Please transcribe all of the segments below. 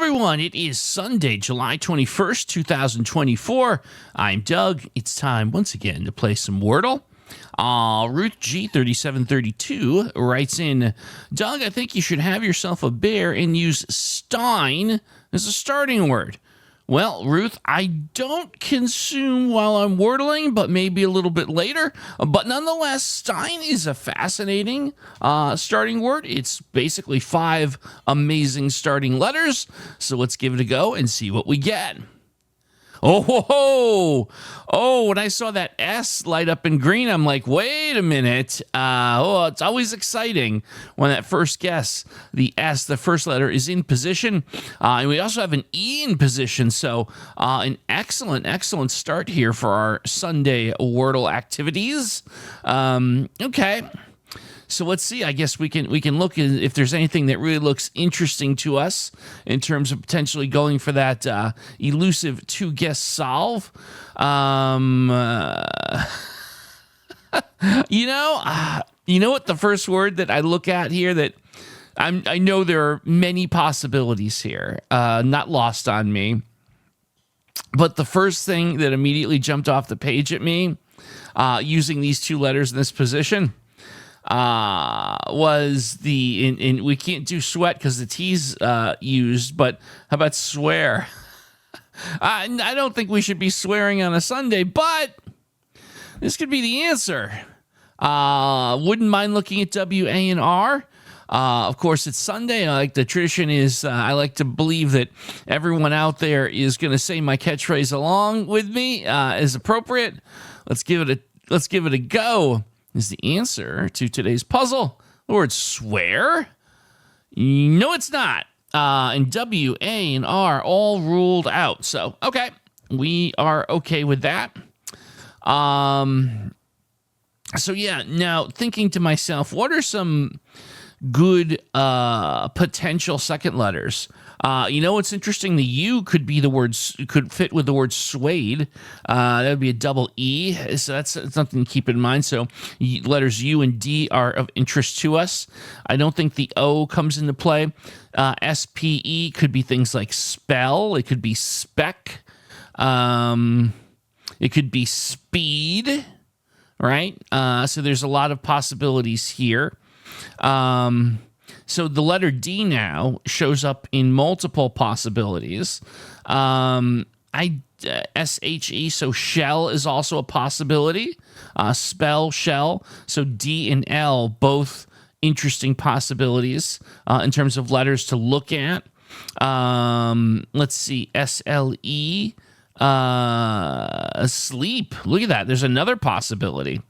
everyone. It is Sunday, July 21st, 2024. I'm Doug. It's time once again to play some Wordle. Ruth G3732 writes in, Doug, I think you should have yourself a bear and use Stein as a starting word. Well, Ruth, I don't consume while I'm wordling, but maybe a little bit later. But nonetheless, Stein is a fascinating starting word. It's basically 5 amazing starting letters. So let's give it a go and see what we get. Oh, when I saw that S light up in green, I'm like, wait a minute. It's always exciting when that first guess, the S, the first letter, is in position. And we also have an E in position. So an excellent start here for our Sunday Wordle activities. Okay. So let's see. I guess we can look if there's anything that really looks interesting to us in terms of potentially going for that elusive 2-guess solve. You know what? The first word that I look at here that I know there are many possibilities here, not lost on me. But the first thing that immediately jumped off the page at me, using these 2 letters in this position, was the we can't do sweat because the T's used, but how about swear? I don't think we should be swearing on a Sunday, but this could be the answer. Wouldn't mind looking at W, A, and R. Of course, it's Sunday. The tradition is, I like to believe that everyone out there is going to say my catchphrase along with me as appropriate. Let's give it a go. Is the answer to today's puzzle. The word swear? No, it's not. And W, A, and R all ruled out. So, okay, we are okay with that. So, yeah, now thinking to myself, what are some good potential second letters? What's interesting? The U could be could fit with the word suede. That would be a double E. So that's something to keep in mind. So letters U and D are of interest to us. I don't think the O comes into play. SPE could be things like spell. It could be spec. It could be speed, right? So there's a lot of possibilities here. So the letter D now shows up in multiple possibilities. SHE, so shell is also a possibility. Spell, shell. So D and L, both interesting possibilities in terms of letters to look at. Let's see, SLE, sleep. Look at that. There's another possibility.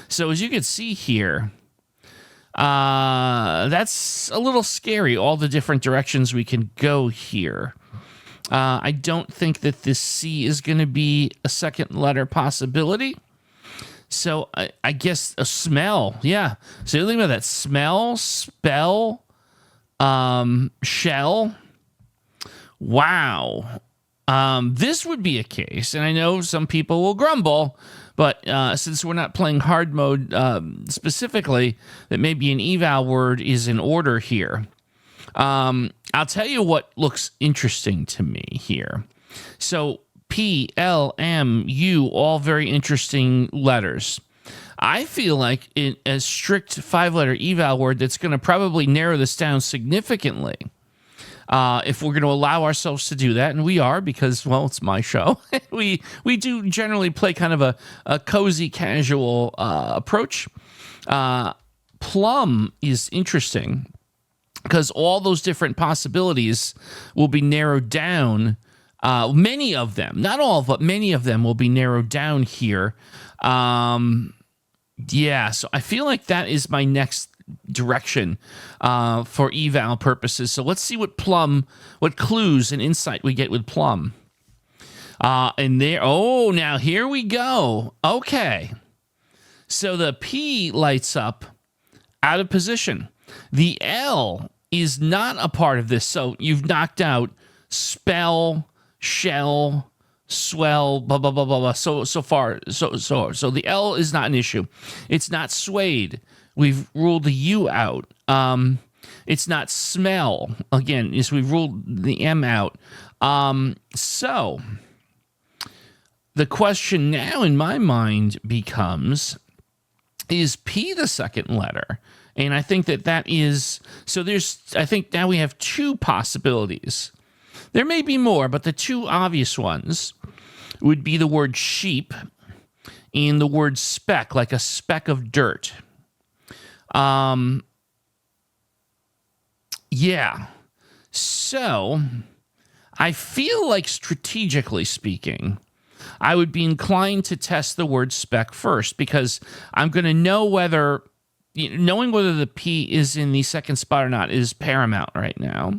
So as you can see here, that's a little scary, all the different directions we can go here. I don't think that this C is going to be a second letter possibility. So I guess a smell. Yeah. So you think about that. Smell, spell, shell. Wow. This would be a case, and I know some people will grumble, but since we're not playing hard mode specifically, that maybe an eval word is in order here. I'll tell you what looks interesting to me here. So P, L, M, U, all very interesting letters. I feel like a strict 5-letter eval word that's going to probably narrow this down significantly. If we're going to allow ourselves to do that, and we are because, well, it's my show. we do generally play kind of a cozy, casual approach. Plum is interesting because all those different possibilities will be narrowed down. Many of them, not all, but many of them will be narrowed down here. Yeah, so I feel like that is my next direction for eval purposes. So let's see what clues and insight we get with plum. And there, now here we go. Okay. So the P lights up out of position. The L is not a part of this. So you've knocked out spell, shell, swell, blah, blah, blah, blah, blah. So far. So the L is not an issue. It's not suede. We've ruled the U out. It's not smell. Again, yes, we've ruled the M out. So the question now in my mind becomes, is P the second letter? And I think that is, so I think now we have two possibilities. There may be more, but the two obvious ones would be the word sheep and the word speck, like a speck of dirt. Yeah. So I feel like, strategically speaking, I would be inclined to test the word speck first, because I'm going to know whether, knowing whether the P is in the second spot or not is paramount right now.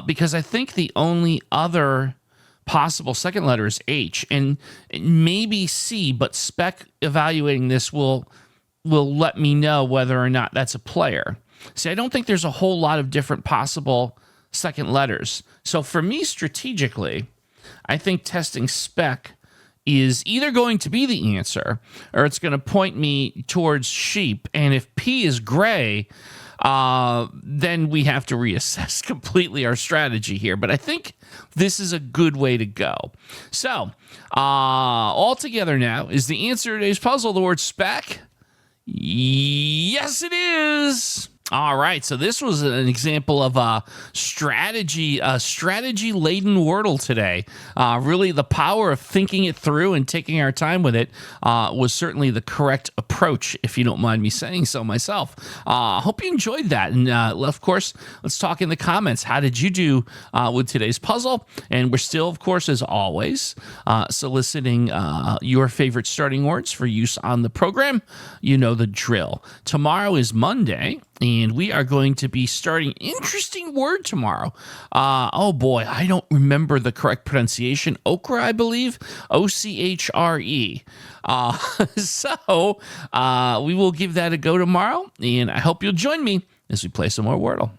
Because I think the only other possible second letter is H, and maybe C, but speck evaluating this will let me know whether or not that's a player. See, I don't think there's a whole lot of different possible second letters. So for me, strategically, I think testing speck is either going to be the answer, or it's going to point me towards sheep. And if P is gray, then we have to reassess completely our strategy here. But I think this is a good way to go. So, all together now, is the answer to today's puzzle the word speck? Yes, it is. All right, so this was an example of a strategy-laden Wordle today. Really, the power of thinking it through and taking our time with it was certainly the correct approach, if you don't mind me saying so myself. Hope you enjoyed that. And, of course, let's talk in the comments. How did you do with today's puzzle? And we're still, of course, as always, soliciting your favorite starting words for use on the program. You know the drill. Tomorrow is Monday, and we are going to be starting an interesting word tomorrow. Oh boy, I don't remember the correct pronunciation. Ochre, I believe. O-C-H-R-E. So we will give that a go tomorrow, and I hope you'll join me as we play some more Wordle.